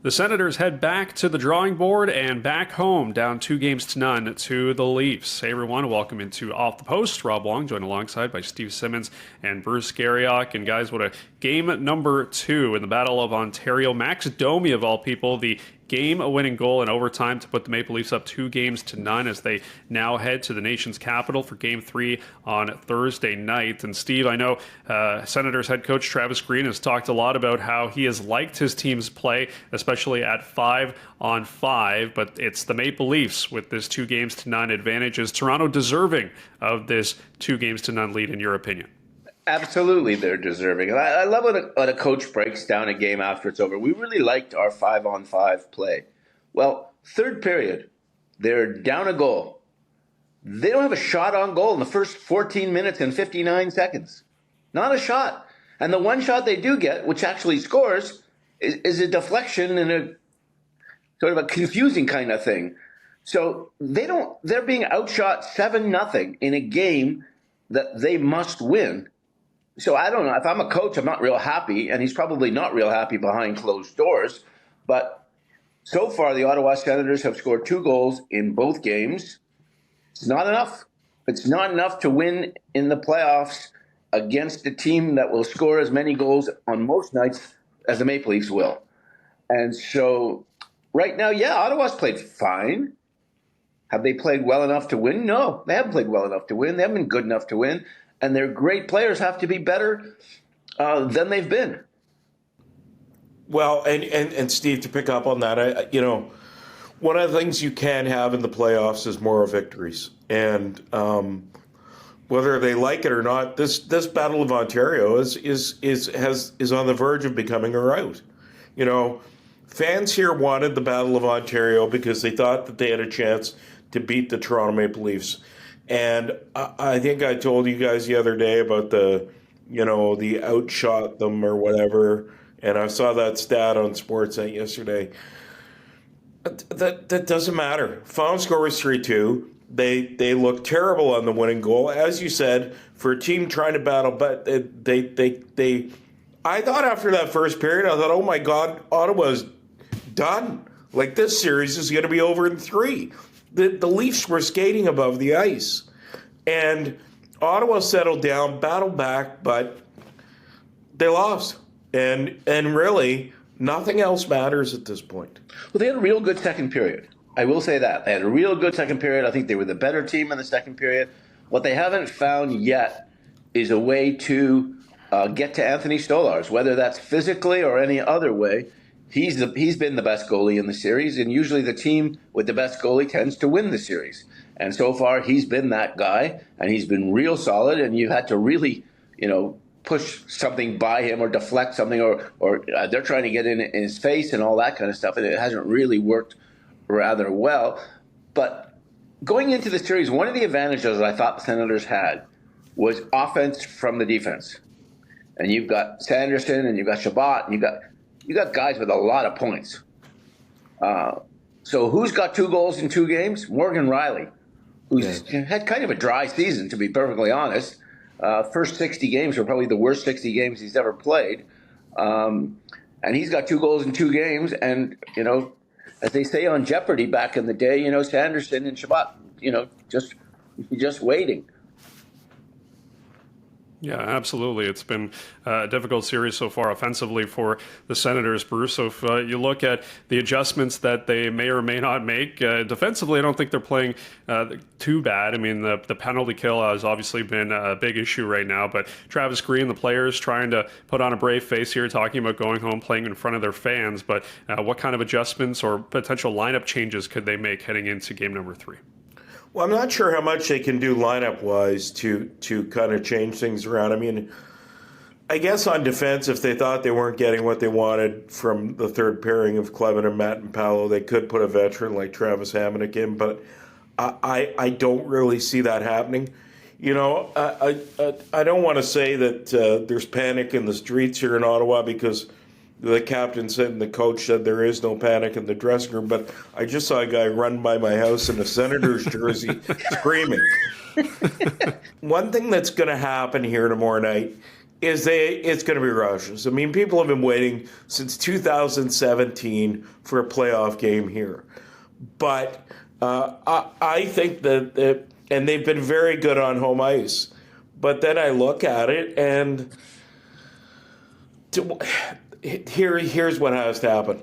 The Senators head back to the drawing board and back home, down 2-0 to the Leafs. Hey everyone, welcome into Off the Post. Rob Wong, joined alongside by Steve Simmons and Bruce Garrioch. And guys, what a game number 2 in the Battle of Ontario. Max Domi, of all people, the game-winning goal in overtime to put the Maple Leafs up 2-0 as they now head to the nation's capital for Game 3 on Thursday night. And Steve, I know Senators head coach Travis Green has talked a lot about how he has liked his team's play, especially at 5-on-5, but it's the Maple Leafs with this 2-0 advantage. Is Toronto deserving of this 2-0 lead in your opinion? Absolutely, they're deserving. And I love when a coach breaks down a game after it's over. We really liked our 5-on-5 play. Well, third period, they're down a goal. They don't have a shot on goal in the first 14 minutes and 59 seconds. Not a shot. And the one shot they do get, which actually scores, is a deflection and a sort of a confusing kind of thing. So they're being outshot 7-0 in a game that they must win. So I don't know. If I'm a coach, I'm not real happy, and he's probably not real happy behind closed doors. But so far, the Ottawa Senators have scored 2 goals in both games. It's not enough. It's not enough to win in the playoffs against a team that will score as many goals on most nights as the Maple Leafs will. And so right now, yeah, Ottawa's played fine. Have they played well enough to win? No, they haven't played well enough to win. They haven't been good enough to win. And their great players have to be better than they've been. Well, and Steve, to pick up on that, one of the things you can have in the playoffs is moral victories. And whether they like it or not, this Battle of Ontario is on the verge of becoming a rout. Fans here wanted the Battle of Ontario because they thought that they had a chance to beat the Toronto Maple Leafs. And I think I told you guys the other day about the outshot them or whatever. And I saw that stat on Sportsnet yesterday. That doesn't matter. Final score was 3-2. They look terrible on the winning goal, as you said, for a team trying to battle. But they I thought after that first period, I thought, oh my God, Ottawa's done. Like, this series is going to be over in 3. The Leafs were skating above the ice. And Ottawa settled down, battled back, but they lost. And really, nothing else matters at this point. Well, they had a real good second period. I will say that. They had a real good second period. I think they were the better team in the second period. What they haven't found yet is a way to get to Anthony Stolarz, whether that's physically or any other way. He's been the best goalie in the series, and usually the team with the best goalie tends to win the series. And so far, he's been that guy, and he's been real solid, and you had to really, push something by him or deflect something, or they're trying to get in his face and all that kind of stuff, and it hasn't really worked rather well. But going into the series, one of the advantages I thought the Senators had was offense from the defense. And you've got Sanderson, and you've got Chabot, and you got guys with a lot of points. So who's got 2 goals in 2 games? Morgan Riley, who's had kind of a dry season, to be perfectly honest. First 60 games were probably the worst 60 games he's ever played. And he's got 2 goals in 2 games. And, as they say on Jeopardy back in the day, Sanderson and Chabot, just waiting. Yeah, absolutely. It's been a difficult series so far offensively for the Senators, Bruce. So if you look at the adjustments that they may or may not make, defensively, I don't think they're playing too bad. I mean, the penalty kill has obviously been a big issue right now, but Travis Green, the players, trying to put on a brave face here, talking about going home, playing in front of their fans. But what kind of adjustments or potential lineup changes could they make heading into game number 3? Well, I'm not sure how much they can do lineup-wise to kind of change things around. I mean, I guess on defense, if they thought they weren't getting what they wanted from the third pairing of Clement and Matt and Paolo, they could put a veteran like Travis Hamonic in, but I don't really see that happening. I don't want to say that there's panic in the streets here in Ottawa, because the captain said and the coach said there is no panic in the dressing room, but I just saw a guy run by my house in a Senators jersey screaming. One thing that's going to happen here tomorrow night it's going to be rushes. I mean, people have been waiting since 2017 for a playoff game here. But I think that, and they've been very good on home ice. But then I look at it, and here's what has to happen.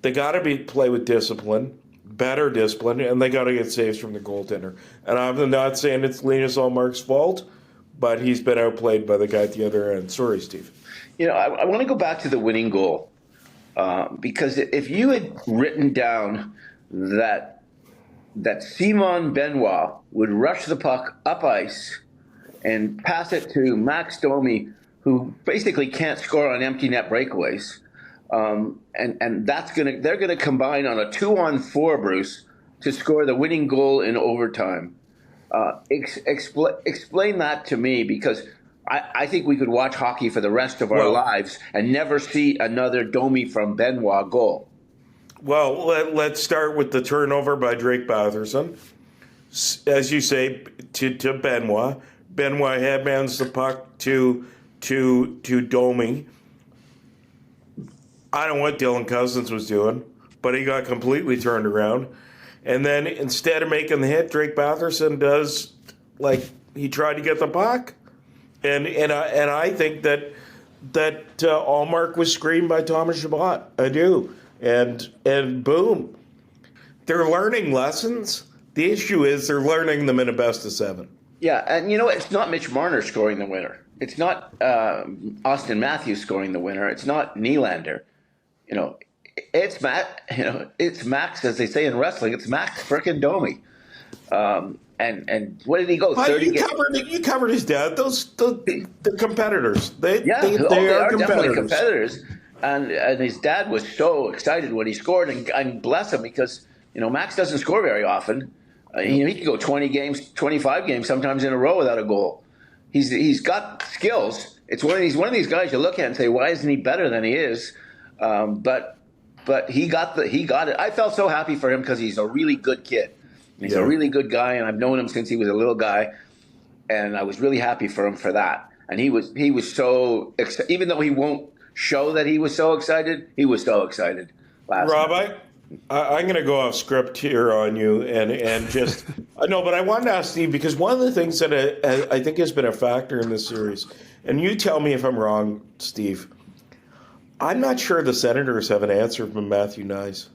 They got to play with discipline, better discipline, and they got to get saves from the goaltender. And I'm not saying it's Linus Ullmark's fault, but he's been outplayed by the guy at the other end. Sorry, Steve. I want to go back to the winning goal because if you had written down that Simon Benoit would rush the puck up ice and pass it to Max Domi, who basically can't score on empty net breakaways, and they're gonna combine on a 2-on-4, Bruce, to score the winning goal in overtime. Explain that to me, because I think we could watch hockey for the rest of our lives and never see another Domi from Benoit goal. Well, let's start with the turnover by Drake Batherson. As you say, to Benoit. Benoit headmans the puck to Domi. I don't know what Dylan Cousins was doing, but he got completely turned around. And then instead of making the hit, Drake Batherson does, he tried to get the puck. And I think that Ullmark was screened by Thomas Chabot. I do. And boom. They're learning lessons. The issue is they're learning them in a best of 7. Yeah, and it's not Mitch Marner scoring the winner. It's not Austin Matthews scoring the winner. It's not Nylander. It's Matt. It's Max, as they say in wrestling. It's Max frickin' Domi. And what did he go? 30 games? You covered his dad. They're competitors. They are competitors. Definitely competitors. And his dad was so excited when he scored, and bless him, because Max doesn't score very often. He can go 20 games, 25 games sometimes in a row without a goal. He's got skills. He's one of these guys you look at and say, why isn't he better than he is? But he got it. I felt so happy for him because he's a really good kid. He's a really good guy, and I've known him since he was a little guy, and I was really happy for him for that. And he was so excited, even though he won't show that he was so excited. He was so excited last Rob, night. I'm going to go off script here on you and just no, but I wanted to ask Steve, because one of the things that I think has been a factor in this series, and you tell me if I'm wrong, Steve. I'm not sure the Senators have an answer from Matthew Knies.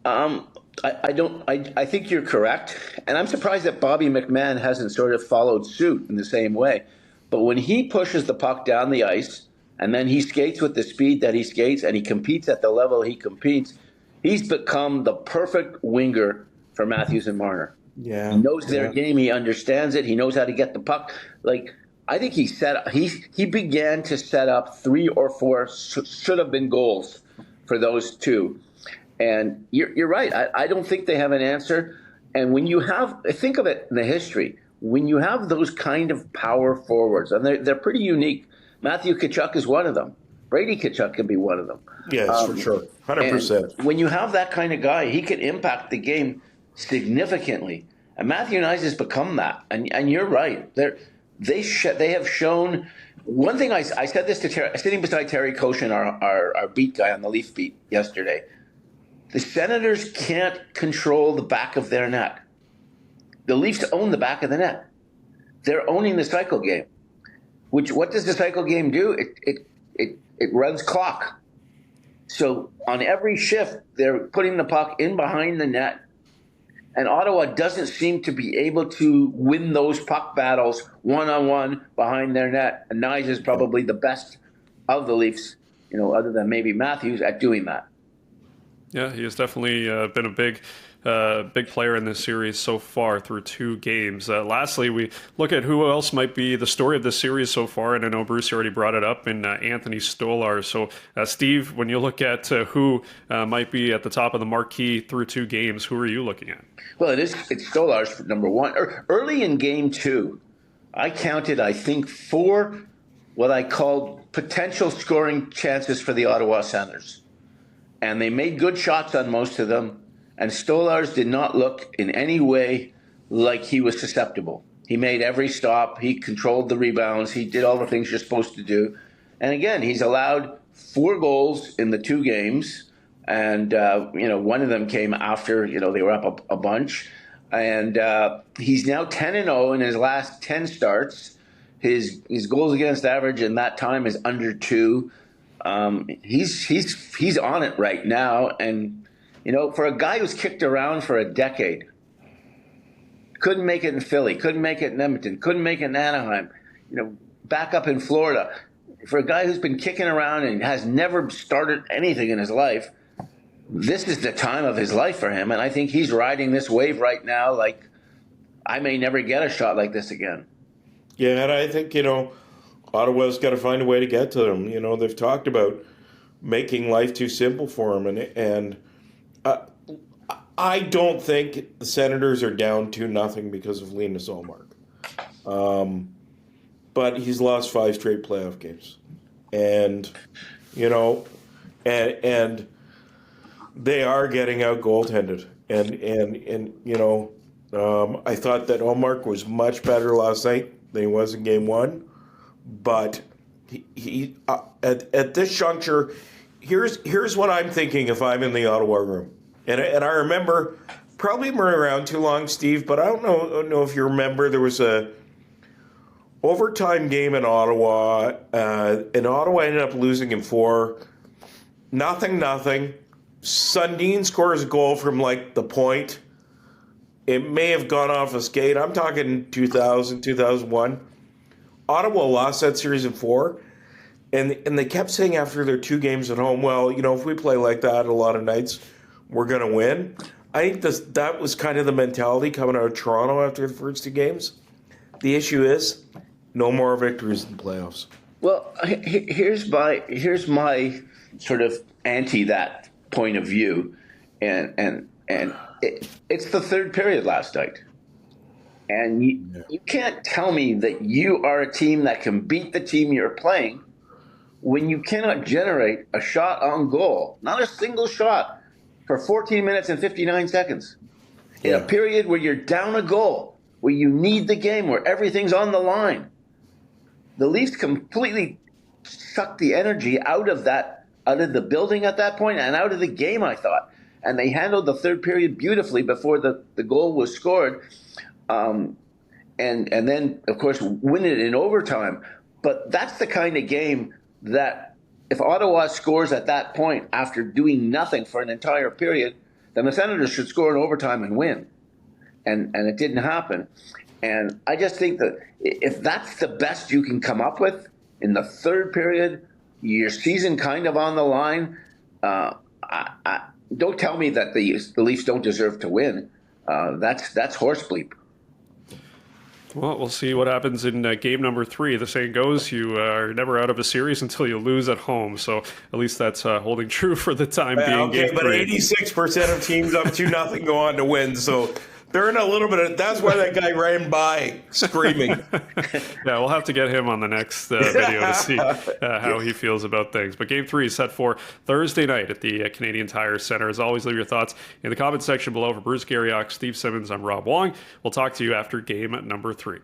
I don't. I think you're correct, and I'm surprised that Bobby McMahon hasn't sort of followed suit in the same way. But when he pushes the puck down the ice, and then he skates with the speed that he skates, and he competes at the level he competes, he's become the perfect winger for Matthews and Marner. Yeah, he knows their game. He understands it. He knows how to get the puck. I think he began to set up 3 or 4 should have been goals for those two. And you're right. I don't think they have an answer. And when you think of it in the history, when you have those kind of power forwards, and they're pretty unique. Matthew Tkachuk is one of them. Brady Tkachuk can be one of them. Yes, for sure. 100%. When you have that kind of guy, he can impact the game significantly. And Matthew Knies has become that. And you're right. They have shown one thing. I said this to sitting beside Terry Koshin, our beat guy on the Leaf beat yesterday. The Senators can't control the back of their net. The Leafs own the back of the net. They're owning the cycle game. What does the cycle game do? It runs clock. So on every shift, they're putting the puck in behind the net. And Ottawa doesn't seem to be able to win those puck battles one-on-one behind their net. And Knies is probably the best of the Leafs, other than maybe Matthews, at doing that. Yeah, he has definitely been a big player in this series so far through 2 games. Lastly, we look at who else might be the story of this series so far, and I know Bruce already brought it up in Anthony Stolarz. So, Steve, when you look at who might be at the top of the marquee through 2 games, who are you looking at? Well, it's Stolarz for number 1. Early in game 2, I counted, I think, 4 what I called potential scoring chances for the Ottawa Senators. And they made good shots on most of them. And Stolarz did not look in any way like he was susceptible. He made every stop. He controlled the rebounds. He did all the things you're supposed to do. And again, he's allowed 4 goals in the 2 games. And, one of them came after, they were up a bunch. And he's now 10-0 in his last 10 starts. His goals against average in that time is under 2. He's on it right now. And, for a guy who's kicked around for a decade, couldn't make it in Philly, couldn't make it in Edmonton, couldn't make it in Anaheim, back up in Florida. For a guy who's been kicking around and has never started anything in his life, this is the time of his life for him. And I think he's riding this wave right now like I may never get a shot like this again. Yeah, and I think, Ottawa's got to find a way to get to them. They've talked about making life too simple for him. And I don't think the Senators are down 2-0 because of Linus Ullmark. But he's lost 5 straight playoff games. And, and they are getting out goaltended. And I thought that Ullmark was much better last night than he was in game 1. But he at this juncture, here's what I'm thinking if I'm in the Ottawa room. And I remember, probably been around too long, Steve, but I don't know if you remember, there was a overtime game in Ottawa, and Ottawa ended up losing in 4. 0-0. Sundin scores a goal from the point. It may have gone off a skate. I'm talking 2000, 2001. Ottawa lost that series in 4, and they kept saying after their 2 games at home, well, if we play like that a lot of nights, we're going to win. I think that was kind of the mentality coming out of Toronto after the first 2 games. The issue is no more victories in the playoffs. Well, here's my sort of anti that point of view, and it's the 3rd period last night. And you can't tell me that you are a team that can beat the team you're playing when you cannot generate a shot on goal, not a single shot, for 14 minutes and 59 seconds. In a period where you're down a goal, where you need the game, where everything's on the line. The Leafs completely sucked the energy out of the building at that point and out of the game, I thought. And they handled the 3rd period beautifully before the goal was scored. And then, of course, win it in overtime. But that's the kind of game that if Ottawa scores at that point after doing nothing for an entire period, then the Senators should score in overtime and win. And it didn't happen. And I just think that if that's the best you can come up with in the 3rd period, your season kind of on the line, don't tell me that the Leafs don't deserve to win. That's horse bleep. Well, we'll see what happens in game number 3. The saying goes, you are never out of a series until you lose at home. So at least that's holding true for the time being. Okay, game but 3. 86% of teams up 2-0 go on to win. So they're in a little bit of, that's why that guy ran by screaming. Yeah, we'll have to get him on the next video to see how he feels about things. But game 3 is set for Thursday night at the Canadian Tire Center. As always, leave your thoughts in the comment section below. For Bruce Garrioch, Steve Simmons, I'm Rob Wong. We'll talk to you after game number 3.